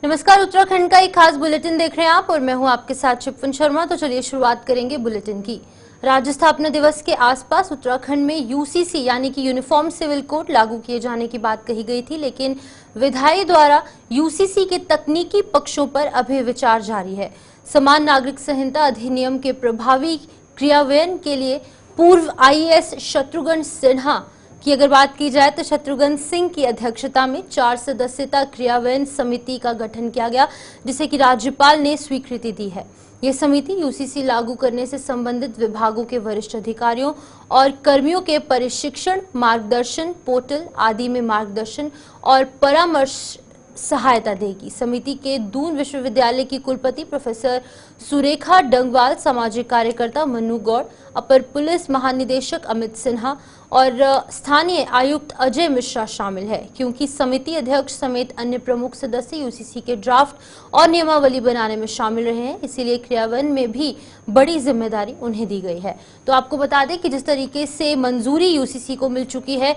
नमस्कार, उत्तराखंड का एक खास बुलेटिन देख रहे हैं आप और मैं हूं आपके साथ शिप्वन शर्मा। तो चलिए शुरुआत करेंगे बुलेटिन की। राज्य स्थापना दिवस के आसपास उत्तराखंड में यूसीसी यानी कि यूनिफॉर्म सिविल कोड लागू किए जाने की बात कही गई थी, लेकिन विधायी द्वारा यूसीसी के तकनीकी पक्षों पर अभी विचार जारी है। समान नागरिक संहिता अधिनियम के प्रभावी क्रियान्वयन के लिए पूर्व आईएएस शत्रुघ्न सिन्हा की अगर बात की जाए तो शत्रुघ्न सिंह की अध्यक्षता में 4 सदस्यता क्रियान्वयन समिति का गठन किया गया, जिसे कि राज्यपाल ने स्वीकृति दी है। यह समिति यूसीसी लागू करने से संबंधित विभागों के वरिष्ठ अधिकारियों और कर्मियों के प्रशिक्षण, मार्गदर्शन, पोर्टल आदि में मार्गदर्शन और परामर्श सहायता देगी। समिति के दून विश्वविद्यालय की कुलपति प्रोफेसर सुरेखा डंगवाल, सामाजिक कार्यकर्ता मनु गौड़, अपर पुलिस महानिदेशक अमित सिन्हा और स्थानीय आयुक्त अजय मिश्रा शामिल है। क्योंकि समिति अध्यक्ष समेत अन्य प्रमुख सदस्य यूसीसी के ड्राफ्ट और नियमावली बनाने में शामिल रहे हैं, इसीलिए क्रियान्वयन में भी बड़ी जिम्मेदारी उन्हें दी गई है। तो आपको बता दें कि जिस तरीके से मंजूरी यूसीसी को मिल चुकी है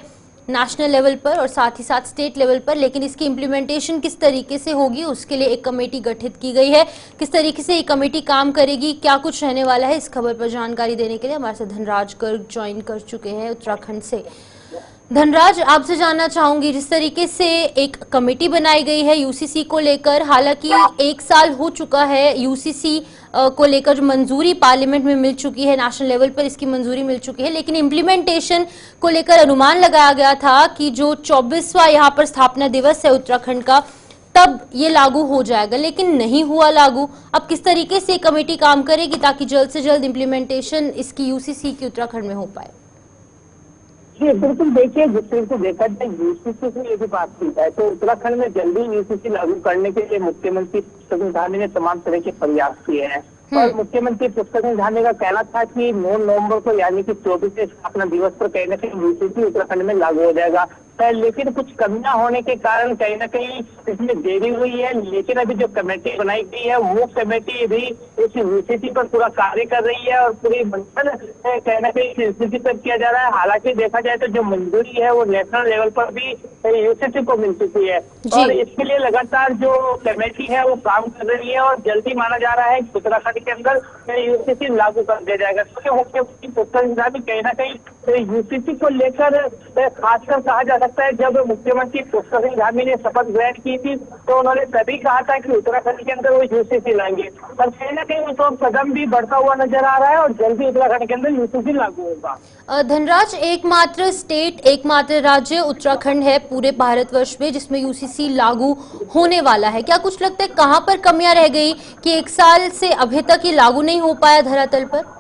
नेशनल लेवल पर और साथ ही साथ स्टेट लेवल पर, लेकिन इसकी इम्प्लीमेंटेशन किस तरीके से होगी उसके लिए एक कमेटी गठित की गई है। किस तरीके से ये कमेटी काम करेगी, क्या कुछ रहने वाला है, इस खबर पर जानकारी देने के लिए हमारे साथ धनराज गर्ग ज्वाइन कर चुके हैं उत्तराखंड से। धनराज, आपसे जानना चाहूंगी, जिस तरीके से एक कमेटी बनाई गई है यूसीसी को लेकर, हालांकि 1 साल हो चुका है यूसीसी को लेकर जो मंजूरी पार्लियामेंट में मिल चुकी है, नेशनल लेवल पर इसकी मंजूरी मिल चुकी है, लेकिन इम्प्लीमेंटेशन को लेकर अनुमान लगाया गया था कि जो 24वां यहाँ पर स्थापना दिवस है उत्तराखंड का, तब ये लागू हो जाएगा, लेकिन नहीं हुआ लागू। अब किस तरीके से कमेटी काम करेगी ताकि जल्द से जल्द इम्प्लीमेंटेशन इसकी यूसीसी की उत्तराखंड में हो पाए? जी बिल्कुल, देखिए जिस तरह से देखा जाए यूसीसी से यदि बात की जाए तो उत्तराखंड में जल्दी यूसीसी लागू करने के लिए मुख्यमंत्री पुष्कर धामी ने तमाम तरह के प्रयास किए हैं। और मुख्यमंत्री पुष्कर धामी का कहना था कि 9 नवंबर को यानी कि 24वें स्थापना दिवस पर कहीं न कहीं यूसीसी उत्तराखंड में लागू हो जाएगा, लेकिन कुछ कमियां होने के कारण कहीं न कहीं इसमें देरी हुई है। लेकिन अभी जो कमेटी बनाई गई है वो कमेटी भी इस यूसीसी पर पूरा कार्य कर रही है और पूरी मंथन कहीं न कहीं यूसीसी पर किया जा रहा है। हालांकि देखा जाए तो जो मंजूरी है वो नेशनल लेवल पर भी यूसीसी को मिल चुकी है और इसके लिए लगातार जो कमेटी है वो काम कर रही है और जल्दी माना जा रहा है कि उत्तराखंड के अंदर यूसीसी लागू कर दिया जाएगा। क्योंकि मुख्यमंत्री पुष्कर धामी कहीं न कहीं यूसीसी को लेकर खासकर कहा जा सकता है, जब मुख्यमंत्री पुष्कर धामी ने शपथ ग्रहण की थी तो उन्होंने तभी कहा था कि उत्तराखंड के अंदर वो यूसीसी लाएंगे, पर कहीं न कहीं उसको कदम भी बढ़ता हुआ नजर आ रहा है और जल्दी उत्तराखंड के अंदर यूसीसी लागू होगा। धनराज, एकमात्र स्टेट, एकमात्र राज्य उत्तराखंड है पूरे भारतवर्ष में जिसमें यूसीसी लागू होने वाला है। क्या कुछ लगता है कहां पर कमियां रह गई कि 1 साल से अभी तक ये लागू नहीं हो पाया धरातल पर?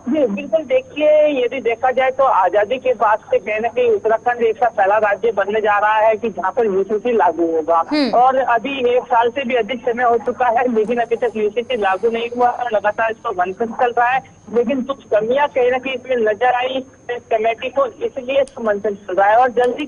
जी बिल्कुल, देखिए यदि देखा जाए तो आजादी के बाद से कहीं न कहीं उत्तराखंड ऐसा पहला राज्य बनने जा रहा है कि जहाँ पर यूसीसी लागू होगा और अभी 1 साल से भी अधिक समय हो चुका है, लेकिन अभी तक यूसीसी लागू नहीं हुआ। लगातार इसको मंथन चल रहा है, लेकिन कुछ कमियां कहीं न कहीं इसमें नजर आई कमेटी को, इसलिए मंथन चल रहा है और जल्दी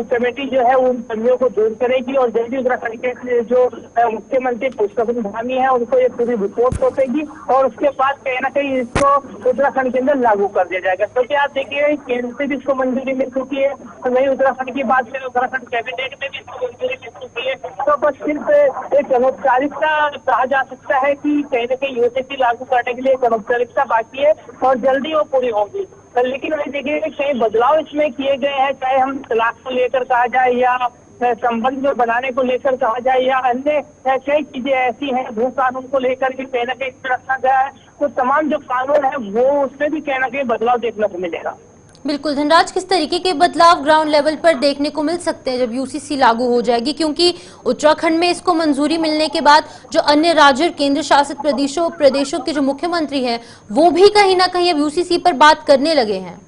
कमेटी जो है उन कमियों को दूर करेगी और जल्दी उत्तराखंड के जो मुख्यमंत्री पुष्कर धामी है उनको ये पूरी रिपोर्ट सौंपेगी और उसके बाद कहीं न कहीं इसको उत्तराखंड के अंदर लागू कर दिया जाएगा। क्योंकि आप देखिए केंद्र से भी इसको मंजूरी मिल चुकी है, तो वही उत्तराखंड की बात करें उत्तराखंड कैबिनेट में भी इसको मंजूरी मिल चुकी है। तो बस सिर्फ एक अनौपचारिकता कहा जा सकता है कि कहीं न कहीं यूसीसी लागू करने के लिए एक अनौपचारिकता बाकी है और जल्दी वो पूरी होगी। लेकिन वही देखिए कई बदलाव इसमें किए गए हैं, चाहे हम तलाक को लेकर कहा जाए या संबंध में बनाने को लेकर कहा जाए या अन्य कई चीजें ऐसी हैं, भू कानून को लेकर भी कहीं न कहीं रखा गया है। तो तमाम जो कानून है वो उसमें भी कहीं न कहीं बदलाव देखने को मिलेगा। बिल्कुल धनराज, किस तरीके के बदलाव ग्राउंड लेवल पर देखने को मिल सकते हैं जब यूसीसी लागू हो जाएगी? क्योंकि उत्तराखंड में इसको मंजूरी मिलने के बाद जो अन्य राज्य केंद्र शासित प्रदेशों के जो मुख्यमंत्री हैं वो भी कहीं ना कहीं अब यूसीसी पर बात करने लगे हैं।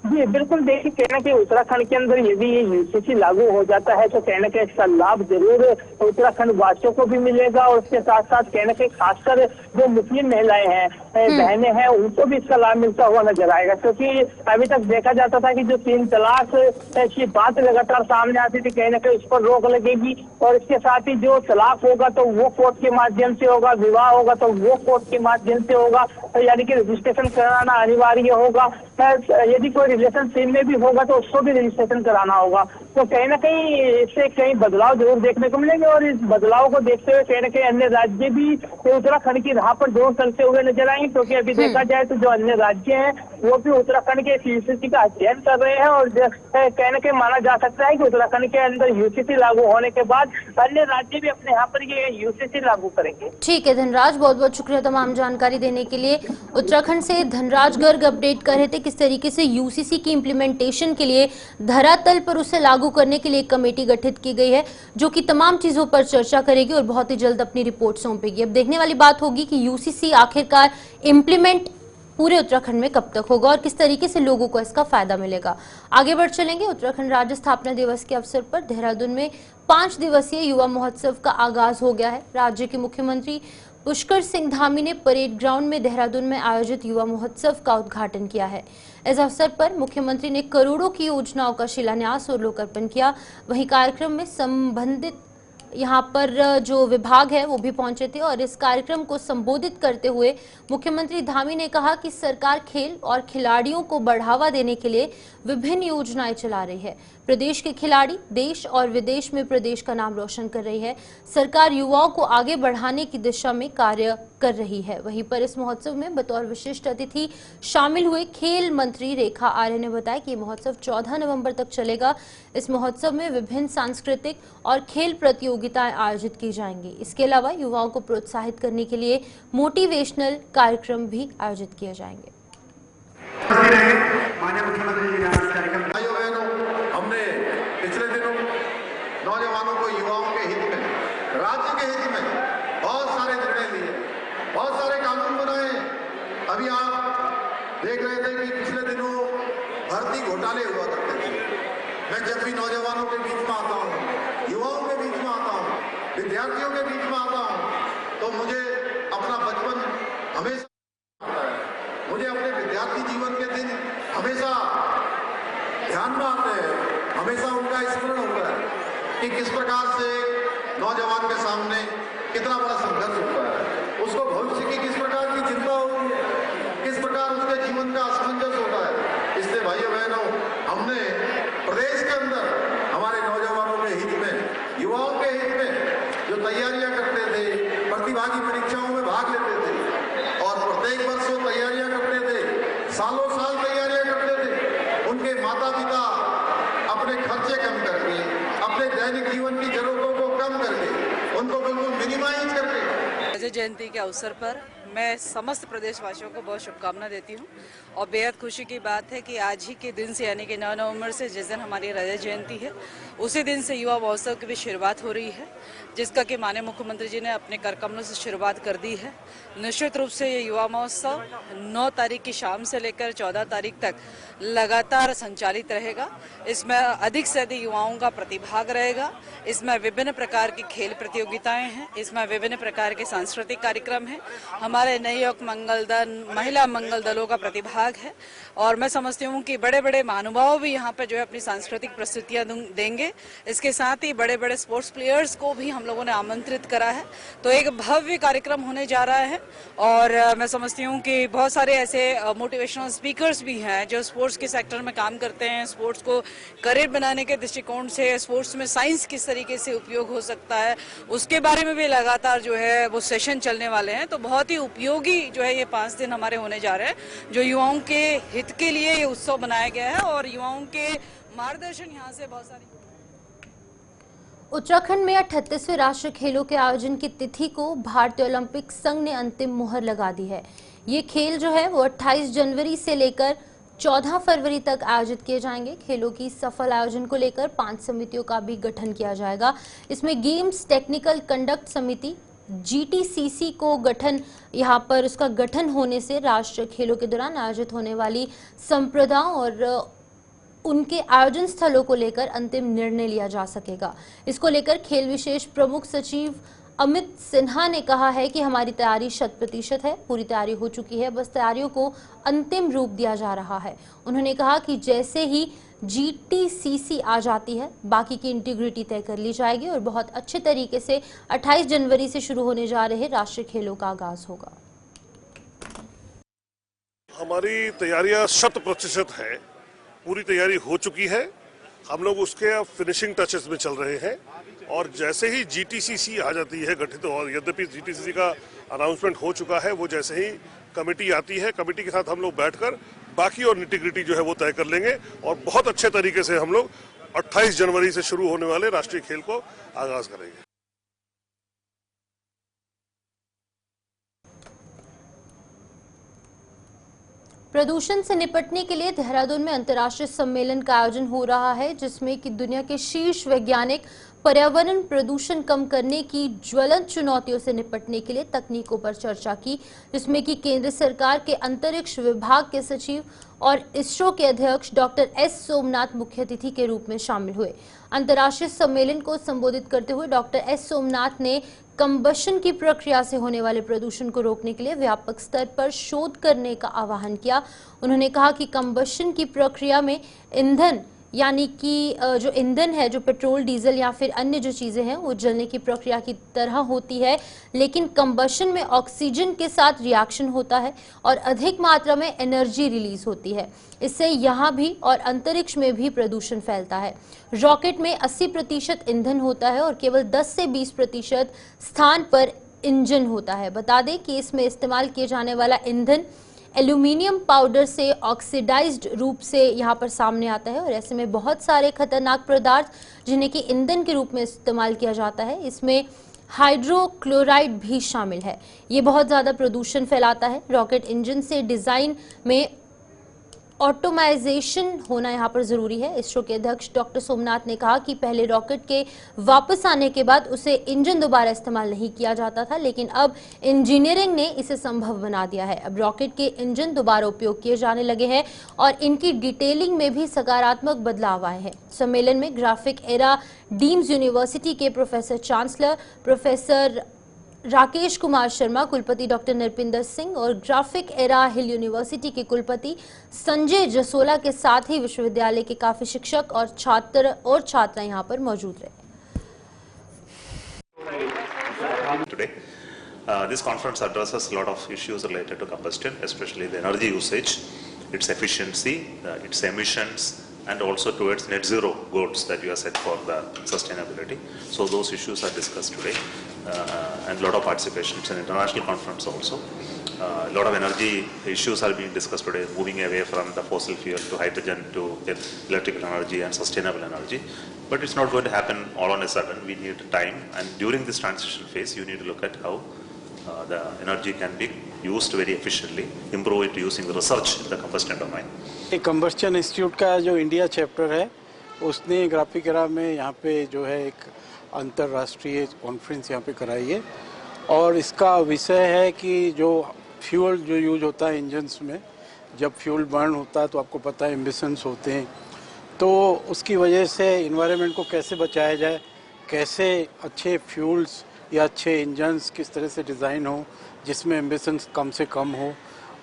जी बिल्कुल, देखिए कहीं न कहीं उत्तराखंड के अंदर यदि ये यूसीसी लागू हो जाता है तो कहीं न कहीं इसका लाभ जरूर उत्तराखंड वासियों को भी मिलेगा और उसके साथ साथ कहीं न कहीं खासकर जो मुस्लिम महिलाएं हैं, बहनें हैं, उनको भी इसका लाभ मिलता हुआ नजर आएगा। क्योंकि अभी तक देखा जाता था कि जो 3 तलाक की बात लगातार सामने आती थी, कहीं न कहीं उस पर रोक लगेगी और इसके साथ ही जो तलाक होगा तो वो कोर्ट के माध्यम से होगा, विवाह होगा तो वो कोर्ट के माध्यम से होगा, यानी कि रजिस्ट्रेशन कराना अनिवार्य होगा। यदि कोई रिलेशनशिप में भी होगा तो उसको भी रजिस्ट्रेशन कराना होगा। तो कहीं ना कहीं इससे कई बदलाव जरूर देखने को मिलेंगे। और इस बदलाव को देखते हुए कहीं ना कहीं अन्य राज्य भी उत्तराखंड की राह पर जोर चलते हुए नजर आएंगे, क्योंकि अभी देखा जाए तो जो अन्य राज्य हैं वो भी उत्तराखंड के यूसीसी का अध्ययन कर रहे हैं। और कहीं ना कहीं माना जा सकता है कि उत्तराखंड के अंदर यूसीसी लागू होने के बाद अन्य राज्य भी अपने यहाँ पर ये यूसीसी लागू करेंगे। ठीक है धनराज, बहुत बहुत शुक्रिया तमाम जानकारी देने के लिए। उत्तराखंड से धनराज गर्ग अपडेट कर रहे थे किस तरीके से यूसीसी की इम्प्लीमेंटेशन के लिए धरातल पर उसे लागू करने के लिए एक कमेटी गठित की गई है, जो कि तमाम चीजों पर चर्चा करेगी और बहुत ही जल्द अपनी रिपोर्ट सौंपेगी। अब देखने वाली बात होगी कि यूसीसी आखिरकार इम्प्लीमेंट पूरे उत्तराखंड में कब तक होगा और किस तरीके से लोगों को इसका फायदा मिलेगा। आगे बढ़ चलेंगे। उत्तराखंड राज्य स्थापना दिवस के अवसर पर देहरादून में 5 दिवसीय युवा महोत्सव का आगाज हो गया है। राज्य के मुख्यमंत्री पुष्कर सिंह धामी ने परेड ग्राउंड में देहरादून में आयोजित युवा महोत्सव का उद्घाटन किया है। इस अवसर पर मुख्यमंत्री ने करोड़ों की योजनाओं का शिलान्यास और लोकार्पण किया। वहीं कार्यक्रम में संबंधित यहाँ पर जो विभाग है वो भी पहुंचे थे और इस कार्यक्रम को संबोधित करते हुए मुख्यमंत्री धामी ने कहा कि सरकार खेल और खिलाड़ियों को बढ़ावा देने के लिए विभिन्न योजनाएं चला रही है। प्रदेश के खिलाड़ी देश और विदेश में प्रदेश का नाम रोशन कर रही है। सरकार युवाओं को आगे बढ़ाने की दिशा में कार्य कर रही है। वहीं पर इस महोत्सव में बतौर विशिष्ट अतिथि शामिल हुए खेल मंत्री रेखा आर्य ने बताया कि महोत्सव 14 नवंबर तक चलेगा। इस महोत्सव में विभिन्न सांस्कृतिक और खेल प्रतियोगिताएं आयोजित की जाएंगी। इसके अलावा युवाओं को प्रोत्साहित करने के लिए मोटिवेशनल कार्यक्रम भी आयोजित किए जाएंगे। माननीय मुख्यमंत्री जी ने आज कार्यक्रम हमने पिछले दिनों नौजवानों को युवाओं के हित में, राज्य के हित में बहुत सारे निर्णय लिए, बहुत सारे कानून बनाए। अभी आप देख रहे थे कि पिछले दिनों भर्ती घोटाले हुआ करते थे। मैं जब भी नौजवानों के बीच में आता हूँ, युवाओं के बीच में आता हूँ, विद्यार्थियों के बीच में आता हूँ, तो मुझे अपना बचपन हमेशा, मुझे अपने विद्यार्थी जीवन के दिन हमेशा ध्यान में आते हैं, हमेशा उनका स्मरण होता है कि किस प्रकार से नौजवान के सामने कितना बड़ा संघर्ष होता है, उसको भविष्य की किस प्रकार की चिंता होती है, किस प्रकार उसके जीवन का असमंजस होता है। इसलिए भाइयों बहनों, हमने प्रदेश के अंदर हमारे नौजवानों के हित में, युवाओं के हित में जो तैयारियां करते थे, प्रतिभागी परीक्षाओं में भाग लेते थे और प्रत्येक वर्ष वो तैयारियां करते थे, सालों साल तैयारियां करते थे, उनके माता पिता अपने खर्चे कम करके, अपने दैनिक जीवन की जरूरतों को कम करके, उनको बिल्कुल मिनिमाइज करके। रजत जयंती के अवसर पर मैं समस्त प्रदेशवासियों को बहुत शुभकामना देती हूँ और बेहद खुशी की बात है कि आज ही के दिन से यानी कि 9 नवंबर से जिस दिन हमारी रजत जयंती है, उसी दिन से युवा महोत्सव की भी शुरुआत हो रही है, जिसका कि माननीय मुख्यमंत्री जी ने अपने कर कमलों से शुरुआत कर दी है। निश्चित रूप से ये युवा महोत्सव 9 तारीख की शाम से लेकर 14 तारीख तक लगातार संचालित रहेगा। इसमें अधिक से अधिक युवाओं का प्रतिभाग रहेगा। इसमें विभिन्न प्रकार की खेल प्रतियोगिताएं हैं, इसमें विभिन्न प्रकार के सांस्कृतिक कार्यक्रम हैं, हमारे नवयुवक मंगल दल, महिला मंगल दलों का प्रतिभाग है और मैं समझती हूँ कि बड़े बड़े महानुभाव भी यहाँ पे जो है अपनी सांस्कृतिक प्रस्तुतियाँ देंगे। इसके साथ ही बड़े बड़े स्पोर्ट्स प्लेयर्स को भी हम लोगों ने आमंत्रित करा है। तो एक भव्य कार्यक्रम होने जा रहा है और मैं समझती हूँ कि बहुत सारे ऐसे मोटिवेशनल स्पीकर्स भी हैं जो स्पोर्ट्स के सेक्टर में काम करते हैं। स्पोर्ट्स को करियर बनाने के दृष्टिकोण से स्पोर्ट्स में साइंस किस तरीके से उपयोग हो सकता है, उसके बारे में भी लगातार जो है वो सेशन चलने वाले हैं। तो बहुत ही उपयोगी जो है ये 5 दिन हमारे होने जा रहे हैं, जो युवाओं के हित के लिए ये उत्सव बनाया गया है और युवाओं के मार्गदर्शन यहाँ से बहुत सारी। उत्तराखंड में 38वें राष्ट्रीय खेलों के आयोजन की तिथि को भारतीय ओलंपिक संघ ने अंतिम मुहर लगा दी है। ये खेल जो है वो 28 जनवरी से लेकर 14 फरवरी तक आयोजित किए जाएंगे। खेलों की सफल आयोजन को लेकर 5 समितियों का भी गठन किया जाएगा। इसमें गेम्स टेक्निकल कंडक्ट समिति GTCC को यहाँ पर उसका गठन होने से राष्ट्रीय खेलों के दौरान आयोजित होने वाली संप्रदाओं और उनके आयोजन स्थलों को लेकर अंतिम निर्णय लिया जा सकेगा। इसको लेकर खेल विशेष प्रमुख सचिव अमित सिन्हा ने कहा है कि हमारी तैयारी 100% है, पूरी तैयारी हो चुकी है, बस तैयारियों को अंतिम रूप दिया जा रहा है। उन्होंने कहा कि जैसे ही GTCC आ जाती है, बाकी की इंटीग्रिटी तय कर ली जाएगी और बहुत अच्छे तरीके से 28 जनवरी से शुरू होने जा रहे राष्ट्रीय खेलों का आगाज होगा। हमारी तैयारियां 100% है, पूरी तैयारी हो चुकी है हम लोग उसके फिनिशिंग टचेस में चल रहे हैं और जैसे ही GTCC आ जाती है गठित, और यद्यपि GTCC का अनाउंसमेंट हो चुका है, वो जैसे ही कमेटी आती है, कमेटी के साथ हम लोग बैठकर बाकी और निटी-ग्रिटी जो है वो तय कर लेंगे और बहुत अच्छे तरीके से हम लोग 28 जनवरी से शुरू होने वाले राष्ट्रीय खेल को आगाज करेंगे। प्रदूषण से निपटने के लिए देहरादून में अंतर्राष्ट्रीय सम्मेलन का आयोजन हो रहा है, जिसमें कि दुनिया के शीर्ष वैज्ञानिक पर्यावरण प्रदूषण कम करने की ज्वलंत चुनौतियों से निपटने के लिए तकनीकों पर चर्चा की, जिसमें कि केंद्र सरकार के अंतरिक्ष विभाग के सचिव और इसरो के अध्यक्ष डॉक्टर एस सोमनाथ मुख्य अतिथि के रूप में शामिल हुए। अंतर्राष्ट्रीय सम्मेलन को संबोधित करते हुए डॉक्टर एस सोमनाथ ने कंबशन की प्रक्रिया से होने वाले प्रदूषण को रोकने के लिए व्यापक स्तर पर शोध करने का आह्वान किया। उन्होंने कहा कि कंबशन की प्रक्रिया में ईंधन यानी कि जो ईंधन है, जो पेट्रोल, डीजल या फिर अन्य जो चीजें हैं वो जलने की प्रक्रिया की तरह होती है, लेकिन कंबशन में ऑक्सीजन के साथ रिएक्शन होता है और अधिक मात्रा में एनर्जी रिलीज होती है। इससे यहाँ भी और अंतरिक्ष में भी प्रदूषण फैलता है। रॉकेट में 80% ईंधन होता है और केवल 10 से 20% स्थान पर इंजन होता है। बता दें कि इसमें इस्तेमाल किए जाने वाला ईंधन एल्यूमिनियम पाउडर से ऑक्सीडाइज्ड रूप से यहाँ पर सामने आता है और ऐसे में बहुत सारे खतरनाक पदार्थ जिन्हें कि ईंधन के रूप में इस्तेमाल किया जाता है, इसमें हाइड्रोक्लोराइड भी शामिल है। ये बहुत ज़्यादा प्रदूषण फैलाता है। रॉकेट इंजन से डिज़ाइन में ऑटोमाइजेशन होना यहाँ पर जरूरी है। इसरो के अध्यक्ष डॉक्टर सोमनाथ ने कहा कि पहले रॉकेट के वापस आने के बाद उसे इंजन दोबारा इस्तेमाल नहीं किया जाता था, लेकिन अब इंजीनियरिंग ने इसे संभव बना दिया है। अब रॉकेट के इंजन दोबारा उपयोग किए जाने लगे हैं और इनकी डिटेलिंग में भी सकारात्मक बदलाव आए हैं। सम्मेलन में ग्राफिक एरा डीम्स यूनिवर्सिटी के professor chancellor professor Rakesh Kumar Sharma, कुलपति डॉक्टर नरपिंदर सिंह और ग्राफिक एरा हिल यूनिवर्सिटी के कुलपति संजय जसोला के साथ ही विश्वविद्यालय के काफी शिक्षक और छात्रा यहां पर मौजूद रहे। Today, this conference addresses a lot of issues related to combustion, especially the energy usage, its efficiency, its emissions, and also towards net zero goals that you have set for the sustainability. So those issues are discussed today, and a lot of participation. It's an international conference also. A lot of energy issues are being discussed today, moving away from the fossil fuel to hydrogen to electrical energy and sustainable energy. But it's not going to happen all on a sudden. We need time, and during this transition phase, you need to look at how the energy can be used very efficiently, improve it using the research in the combustion domain. एक combustion institute का जो India chapter है, उसने graphic era में यहाँ पे जो है एक अंतर्राष्ट्रीय कॉन्फ्रेंस यहाँ पे कराई है और इसका विषय है कि जो फ्यूल जो यूज होता है इंजन्स में, जब फ्यूल बर्न होता है तो आपको पता है एमिशंस होते हैं, तो उसकी वजह से इन्वायरमेंट को कैसे बचाया जाए, कैसे अच्छे फ्यूल्स या अच्छे इंजन्स किस तरह से डिज़ाइन हो जिसमें एमिशंस कम से कम हो,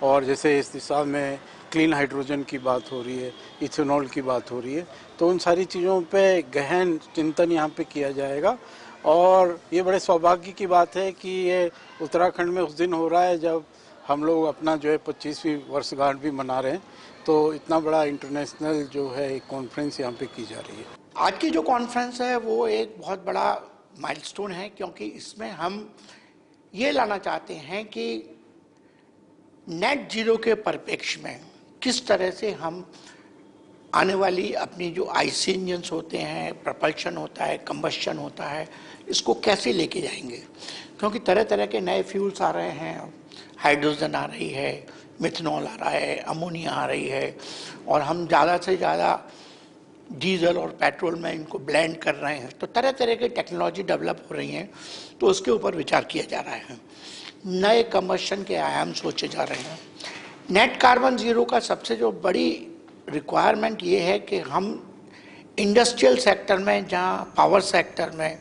और जैसे इस दिशा में क्लीन हाइड्रोजन की बात हो रही है, इथेनॉल की बात हो रही है, तो उन सारी चीज़ों पे गहन चिंतन यहाँ पे किया जाएगा। और ये बड़े सौभाग्य की बात है कि ये उत्तराखंड में उस दिन हो रहा है जब हम लोग अपना जो है 25वीं वर्षगांठ भी मना रहे हैं, तो इतना बड़ा इंटरनेशनल जो है एक कॉन्फ्रेंस यहाँ पे की जा रही है। आज की जो कॉन्फ्रेंस है वो एक बहुत बड़ा माइलस्टोन है, क्योंकि इसमें हम ये लाना चाहते हैं कि नेट जीरो के परिप्रेक्ष्य में किस तरह से हम आने वाली अपनी जो आईसी इंजन्स होते हैं, प्रपल्शन होता है, कंबस्शन होता है, इसको कैसे लेके जाएंगे, क्योंकि तरह तरह के नए फ्यूल्स आ रहे हैं, हाइड्रोजन आ रही है, मिथनॉल आ रहा है, अमोनिया आ रही है, और हम ज़्यादा से ज़्यादा डीजल और पेट्रोल में इनको ब्लेंड कर रहे हैं, तो तरह तरह की टेक्नोलॉजी डेवलप हो रही हैं, तो उसके ऊपर विचार किया जा रहा है। नए कंबस्शन के आयाम सोचे जा रहे हैं। नेट कार्बन जीरो का सबसे जो बड़ी रिक्वायरमेंट ये है कि हम इंडस्ट्रियल सेक्टर में, जहाँ पावर सेक्टर में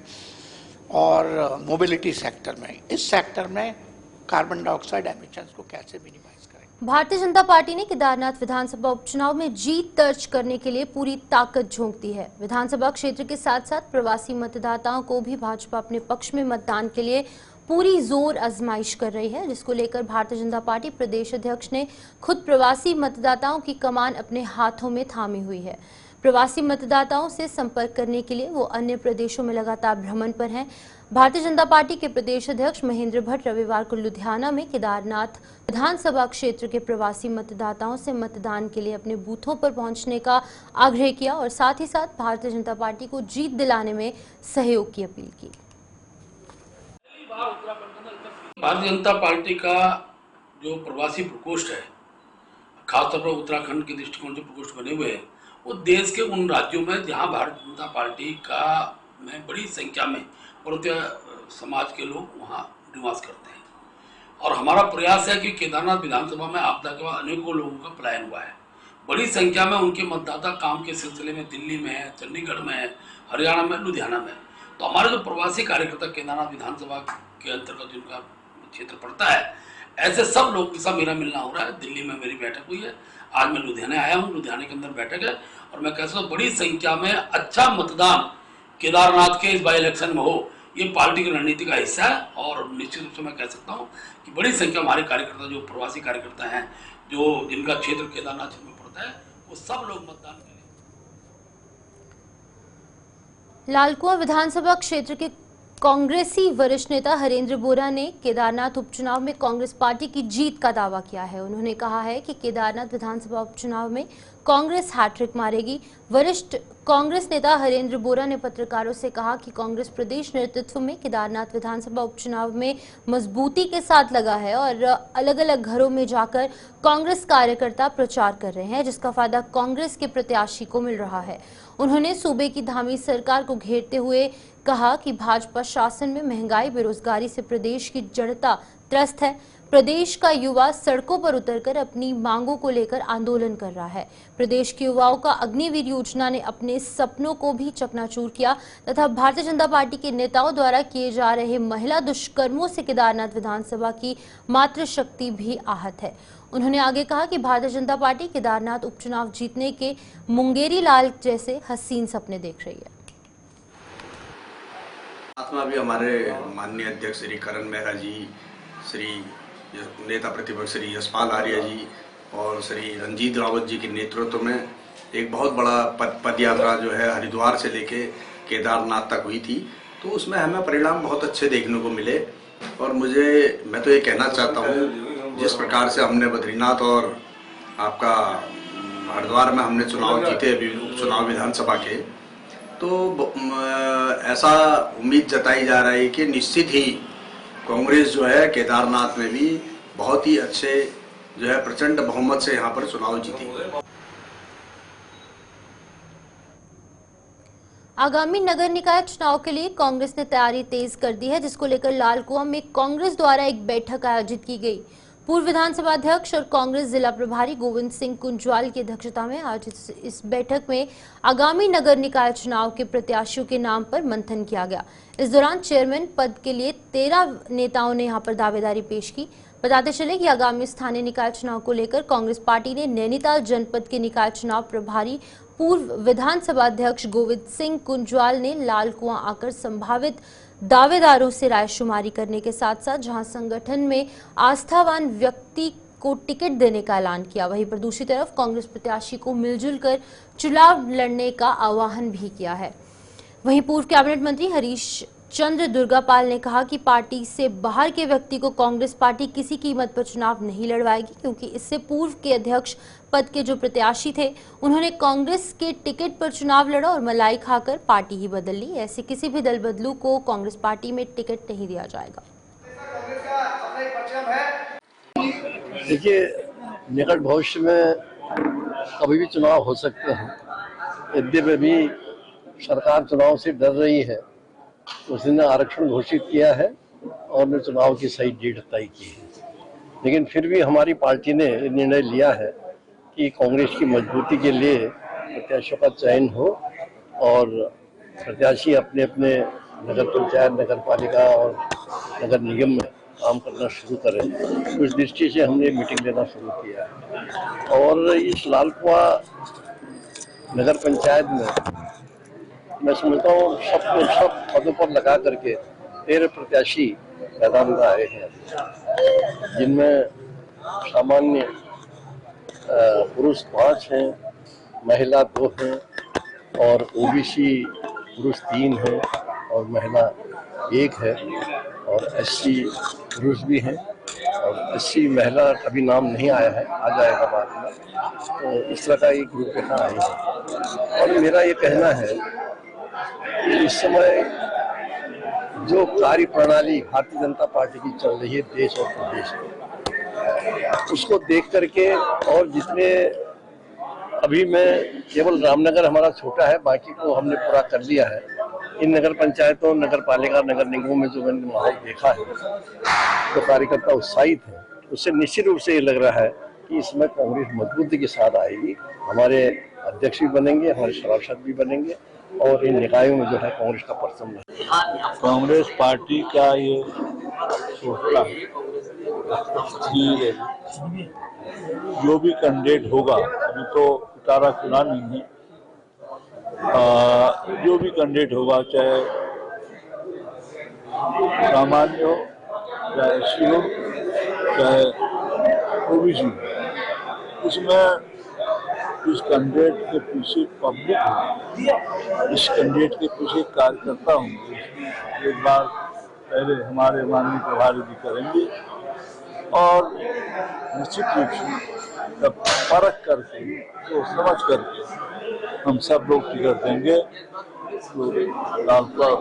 और मोबिलिटी सेक्टर में, इस सेक्टर में कार्बन डाइऑक्साइड एमिशंस को कैसे मिनिमाइज करें। भारतीय जनता पार्टी ने केदारनाथ विधानसभा उपचुनाव में जीत दर्ज करने के लिए पूरी ताकत झोंक दी है। विधानसभा क्षेत्र के साथ साथ प्रवासी मतदाताओं को भी भाजपा अपने पक्ष में मतदान के लिए पूरी जोर आजमाइश कर रही है, जिसको लेकर भारतीय जनता पार्टी प्रदेश अध्यक्ष ने खुद प्रवासी मतदाताओं की कमान अपने हाथों में थामी हुई है। प्रवासी मतदाताओं से संपर्क करने के लिए वो अन्य प्रदेशों में लगातार भ्रमण पर हैं। भारतीय जनता पार्टी के प्रदेश अध्यक्ष महेंद्र भट्ट रविवार को लुधियाना में केदारनाथ विधानसभा क्षेत्र के प्रवासी मतदाताओं से मतदान के लिए अपने बूथों पर पहुंचने का आग्रह किया और साथ ही साथ भारतीय जनता पार्टी को जीत दिलाने में सहयोग की अपील की। भारतीय जनता पार्टी का जो प्रवासी प्रकोष्ठ है, खासतौर पर उत्तराखंड के दृष्टिकोण से प्रकोष्ठ बने हुए हैं, वो देश के उन राज्यों में जहां भारतीय जनता पार्टी का में बड़ी संख्या में भारतीय समाज के लोग वहां निवास करते हैं। और हमारा प्रयास है कि केदारनाथ विधानसभा में आपदा के बाद अनेकों लोगों का पलायन हुआ है। बड़ी संख्या में उनके मतदाता काम के सिलसिले में दिल्ली में है, चंडीगढ़ में है, हरियाणा में, लुधियाना में। तो हमारे जो प्रवासी कार्यकर्ता केदारनाथ विधानसभा के अंतर्गत जिनका क्षेत्र पड़ता है, ऐसे सब लोगों के साथ मेरा मिलना हो रहा है। दिल्ली में मेरी बैठक हुई है, आज मैं लुधियाना आया हूँ, लुधियाना के अंदर बैठक है और मैं कह सकता हूँ बड़ी संख्या में अच्छा मतदान केदारनाथ के इस बाई इलेक्शन में हो, ये पार्टी की रणनीति का हिस्सा है। और निश्चित रूप से मैं कह सकता हूँ कि बड़ी संख्या हमारे कार्यकर्ता जो प्रवासी कार्यकर्ता हैं, जो जिनका क्षेत्र केदारनाथ क्षेत्र में पड़ता है, वो सब लोग मतदान करें। लालकुआं विधानसभा क्षेत्र के कांग्रेसी वरिष्ठ नेता हरेंद्र बोरा ने केदारनाथ उपचुनाव में कांग्रेस पार्टी की जीत का दावा किया है। उन्होंने कहा है कि केदारनाथ विधानसभा उपचुनाव में कांग्रेस हैट्रिक मारेगी। वरिष्ठ कांग्रेस नेता हरेंद्र बोरा ने पत्रकारों से कहा कि कांग्रेस प्रदेश नेतृत्व में केदारनाथ विधानसभा उपचुनाव में मजबूती के साथ लगा है और अलग अलग घरों में जाकर कांग्रेस कार्यकर्ता प्रचार कर रहे हैं, जिसका फायदा कांग्रेस के प्रत्याशी को मिल रहा है। उन्होंने सूबे की धामी सरकार को घेरते हुए कहा कि भाजपा शासन में महंगाई, बेरोजगारी से प्रदेश की जनता त्रस्त है। प्रदेश का युवा सड़कों पर उतरकर अपनी मांगों को लेकर आंदोलन कर रहा है। प्रदेश के युवाओं का अग्निवीर योजना ने अपने सपनों को भी चकनाचूर किया तथा भारतीय जनता पार्टी के नेताओं द्वारा किए जा रहे महिला दुष्कर्मों से केदारनाथ विधानसभा की मातृशक्ति भी आहत है। उन्होंने आगे कहा कि भारतीय जनता पार्टी केदारनाथ उपचुनाव जीतने के मुंगेरी लाल जैसे हसीन सपने देख रही है। आत्मा भी हमारे माननीय अध्यक्ष श्री करण मेहरा जी, श्री नेता प्रतिपक्ष श्री यशपाल आर्य जी और श्री रंजीत रावत जी के नेतृत्व में एक बहुत बड़ा पद यात्रा जो है हरिद्वार से लेके केदारनाथ तक हुई थी। तो उसमें हमें परिणाम बहुत अच्छे देखने को मिले और मैं तो ये कहना चाहता हूँ, जिस प्रकार से हमने बद्रीनाथ और आपका हरिद्वार में हमने चुनाव जीते, उपचुनाव विधानसभा के, तो ऐसा उम्मीद जताई जा रही है कि निश्चित ही कांग्रेस जो है केदारनाथ में भी बहुत ही अच्छे जो है प्रचंड बहुमत से यहाँ पर चुनाव जीतेगी। आगामी नगर निकाय चुनाव के लिए कांग्रेस ने तैयारी तेज कर दी है, जिसको लेकर लालकुआं में कांग्रेस द्वारा एक बैठक आयोजित की गई। पूर्व विधानसभा अध्यक्ष और कांग्रेस जिला प्रभारी गोविंद सिंह कुंजवाल की अध्यक्षता में आज इस बैठक में आगामी नगर निकाय चुनाव के प्रत्याशियों के नाम पर मंथन किया गया। इस दौरान चेयरमैन पद के लिए 13 नेताओं ने यहां पर दावेदारी पेश की। बताते चले कि आगामी स्थानीय निकाय चुनाव को लेकर कांग्रेस पार्टी ने नैनीताल जनपद के निकाय चुनाव प्रभारी पूर्व विधानसभा अध्यक्ष गोविंद सिंह कुंजवाल ने लालकुआं आकर संभावित दावेदारों से रायशुमारी करने के साथ साथ जहां संगठन में आस्थावान व्यक्ति को टिकट देने का ऐलान किया, वहीं पर दूसरी तरफ कांग्रेस प्रत्याशी को मिलजुल कर चुनाव लड़ने का आह्वान भी किया है। वहीं पूर्व कैबिनेट मंत्री हरीश चंद्र दुर्गापाल ने कहा कि पार्टी से बाहर के व्यक्ति को कांग्रेस पार्टी किसी कीमत पर चुनाव नहीं लड़वाएगी, क्योंकि इससे पूर्व के अध्यक्ष पद के जो प्रत्याशी थे उन्होंने कांग्रेस के टिकट पर चुनाव लड़ा और मलाई खाकर पार्टी ही बदल ली। ऐसे किसी भी दल बदलू को कांग्रेस पार्टी में टिकट नहीं दिया जाएगा। देखिए, निकट भविष्य में कभी भी चुनाव हो सकते हैं। यद्यपि भी सरकार चुनाव से डर रही है, उसने आरक्षण घोषित किया है और ने चुनाव की सही डेट तय की है, लेकिन फिर भी हमारी पार्टी ने निर्णय लिया है कि कांग्रेस की मजबूती के लिए प्रत्याशियों का चयन हो और प्रत्याशी अपने अपने नगर पंचायत, नगर पालिका और नगर निगम में काम करना शुरू करें। उस दृष्टि से हमने मीटिंग लेना शुरू किया है और इस लालकुआं नगर पंचायत में मैं समझता हूँ सब पदों पर लगा करके 13 प्रत्याशी मैदान में आए हैं, जिनमें सामान्य पुरुष 5 हैं, महिला 2 हैं और ओबीसी पुरुष 3 है और महिला 1 है और एससी पुरुष भी हैं और एससी महिला अभी नाम नहीं आया है, आ जाएगा बाद में। तो इस तरह का एक रूपरेखा आई है और मेरा ये कहना है कि इस समय जो कार्य प्रणाली भारतीय जनता पार्टी की चल रही है देश और प्रदेश में, उसको देख करके और जितने अभी मैं केवल रामनगर हमारा छोटा है, बाकी को हमने पूरा कर लिया है। इन नगर पंचायतों, नगर पालिका, नगर निगमों में जो मैंने माहौल देखा है, तो कार्यकर्ता उत्साहित है, उससे निश्चित रूप से ये लग रहा है कि इसमें कांग्रेस मजबूती के साथ आएगी। हमारे अध्यक्ष भी बनेंगे, हमारे सभासद भी बनेंगे और इन निकायों में जो है कांग्रेस का परचम रहेगा। कांग्रेस पार्टी का ये सोचता है कि जो भी कैंडिडेट होगा, अभी तो पिटारा चुना नहीं है, जो भी कैंडिडेट होगा, चाहे सामान्य हो, चाहे एससी हो, चाहे ओबीसी, उसमें इस कैंडिडेट के पीछे पब्लिक है, इस कैंडिडेट के पीछे कार्यकर्ता होंगे। एक बार पहले हमारे माननीय प्रभारी जी करेंगे और निश्चित रूप से जब परख करके तो समझ करके हम सब लोग टिकट देंगे तो लालपुर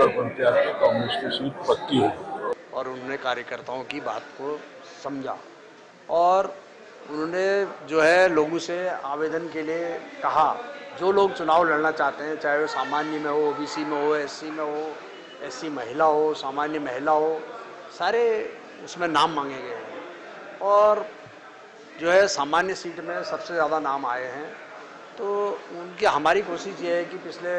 पंचायत में कांग्रेस की सीट पक्की है। और उन्होंने कार्यकर्ताओं की बात को समझा और उन्होंने जो है लोगों से आवेदन के लिए कहा, जो लोग चुनाव लड़ना चाहते हैं, चाहे वो सामान्य में हो, ओबीसी में हो, एससी में हो, एससी महिला हो, सामान्य महिला हो, सारे उसमें नाम मांगे गए हैं और जो है सामान्य सीट में सबसे ज़्यादा नाम आए हैं। तो उनकी हमारी कोशिश ये है कि पिछले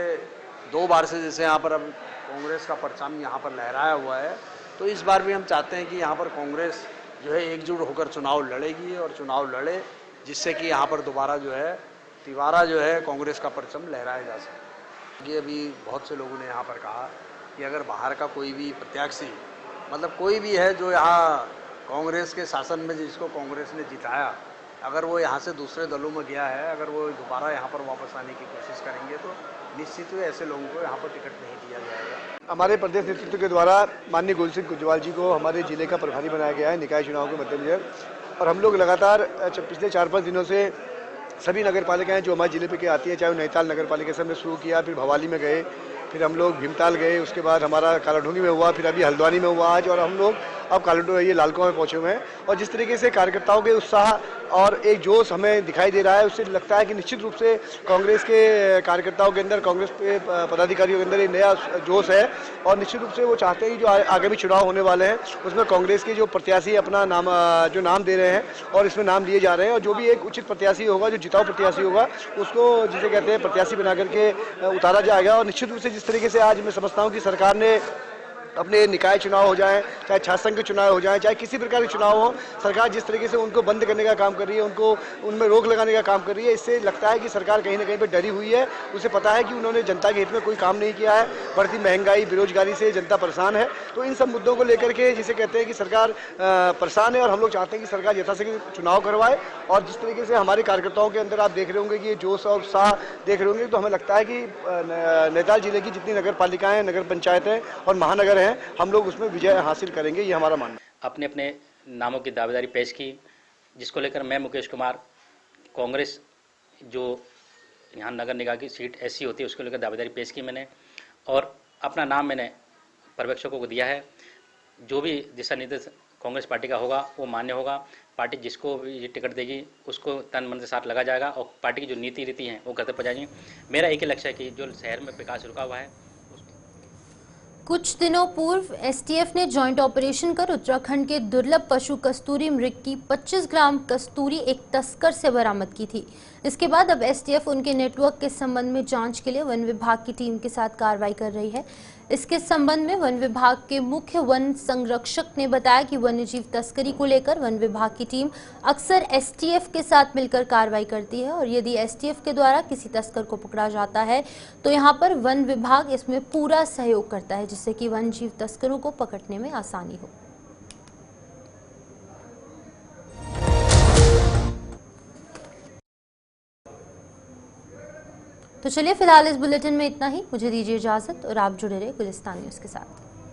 2 बार से जैसे यहाँ पर अब कांग्रेस का परचम यहाँ पर लहराया हुआ है, तो इस बार भी हम चाहते हैं कि यहाँ पर कांग्रेस जो है एकजुट होकर चुनाव लड़ेगी और चुनाव लड़े, जिससे कि यहाँ पर दोबारा जो है तिवारा जो है कांग्रेस का परचम लहराया जा सके। ये अभी बहुत से लोगों ने यहाँ पर कहा कि अगर बाहर का कोई भी प्रत्याशी, मतलब कोई भी है जो यहाँ कांग्रेस के शासन में जिसको कांग्रेस ने जिताया, अगर वो यहाँ से दूसरे दलों में गया है, अगर वो दोबारा यहाँ पर वापस आने की कोशिश करेंगे तो निश्चित ही ऐसे लोगों को यहाँ पर टिकट नहीं दिया जाएगा। हमारे प्रदेश नेतृत्व के द्वारा माननीय गुल सिंह कुजवाल जी को हमारे जिले का प्रभारी बनाया गया है निकाय चुनाव के मद्देनजर, और हम लोग लगातार पिछले 4-5 दिनों से सभी नगर पालिकाएँ जो हमारे जिले पे के आती हैं, चाहे वो नैनीताल नगर पालिका से हमने शुरू किया, फिर भवाली में गए, फिर हम लोग भीमताल गए, उसके बाद हमारा कालाढूंगी में हुआ, फिर अभी हल्द्वानी में हुआ आज, और हम लोग अब ये लालकुआं में पहुंचे हुए हैं। और जिस तरीके से कार्यकर्ताओं के उत्साह और एक जोश हमें दिखाई दे रहा है, उससे लगता है कि निश्चित रूप से कांग्रेस के कार्यकर्ताओं के अंदर, कांग्रेस के पदाधिकारियों के अंदर एक नया जोश है और निश्चित रूप से वो चाहते हैं कि जो आगामी चुनाव होने वाले हैं उसमें कांग्रेस के जो प्रत्याशी अपना नाम दे रहे हैं और इसमें नाम लिए जा रहे हैं, और जो भी एक उचित प्रत्याशी होगा, जो जिताऊ प्रत्याशी होगा, उसको जिसे कहते हैं प्रत्याशी बना करके उतारा जाएगा। और निश्चित रूप से जिस तरीके से आज मैं समझता हूँ कि सरकार ने अपने निकाय चुनाव हो जाएं, चाहे छात्र संघ के चुनाव हो जाएं, चाहे किसी प्रकार के चुनाव हो, सरकार जिस तरीके से उनको बंद करने का काम कर रही है, उनको उनमें रोक लगाने का काम कर रही है, इससे लगता है कि सरकार कहीं ना कहीं पे डरी हुई है। उसे पता है कि उन्होंने जनता के हित में कोई काम नहीं किया है, बढ़ती महंगाई, बेरोजगारी से जनता परेशान है। तो इन सब मुद्दों को लेकर के जिसे कहते हैं कि सरकार परेशान है और हम लोग चाहते हैं कि सरकार यथाशीघ्र चुनाव करवाए। और जिस तरीके से हमारे कार्यकर्ताओं के अंदर आप देख रहे होंगे कि ये जोश और उत्साह देख रहे होंगे, तो हमें लगता है कि नैनीताल जिले की जितनी नगर पालिकाएँ, नगर पंचायतें और महानगर हैं, हम लोग उसमें विजय हासिल करेंगे, ये हमारा मानना है। अपने अपने नामों की दावेदारी पेश की, जिसको लेकर मैं मुकेश कुमार कांग्रेस जो यहाँ नगर निगम की सीट ऐसी होती है उसको लेकर दावेदारी पेश की मैंने, और अपना नाम मैंने पर्यवेक्षकों को दिया है। जो भी दिशा निर्देश कांग्रेस पार्टी का होगा वो मान्य होगा। पार्टी जिसको भी ये टिकट देगी उसको तन मन से साथ लगा जाएगा और पार्टी की जो नीति रीति हैं वो घर तक पहुँचाएंगे। मेरा एक ही लक्ष्य है कि जो शहर में विकास रुका हुआ है। कुछ दिनों पूर्व एसटीएफ ने जॉइंट ऑपरेशन कर उत्तराखंड के दुर्लभ पशु कस्तूरी मृग की 25 ग्राम कस्तूरी एक तस्कर से बरामद की थी। इसके बाद अब एसटीएफ उनके नेटवर्क के संबंध में जांच के लिए वन विभाग की टीम के साथ कार्रवाई कर रही है। इसके संबंध में वन विभाग के मुख्य वन संरक्षक ने बताया कि वन्यजीव तस्करी को लेकर वन विभाग की टीम अक्सर एसटीएफ के साथ मिलकर कार्रवाई करती है, और यदि एसटीएफ के द्वारा किसी तस्कर को पकड़ा जाता है तो यहां पर वन विभाग इसमें पूरा सहयोग करता है, जिससे कि वन्यजीव तस्करों को पकड़ने में आसानी हो। तो तो चलिए फिलहाल इस बुलेटिन में इतना ही। मुझे दीजिए इजाजत और आप जुड़े रहे गुलिस्तान न्यूज के साथ।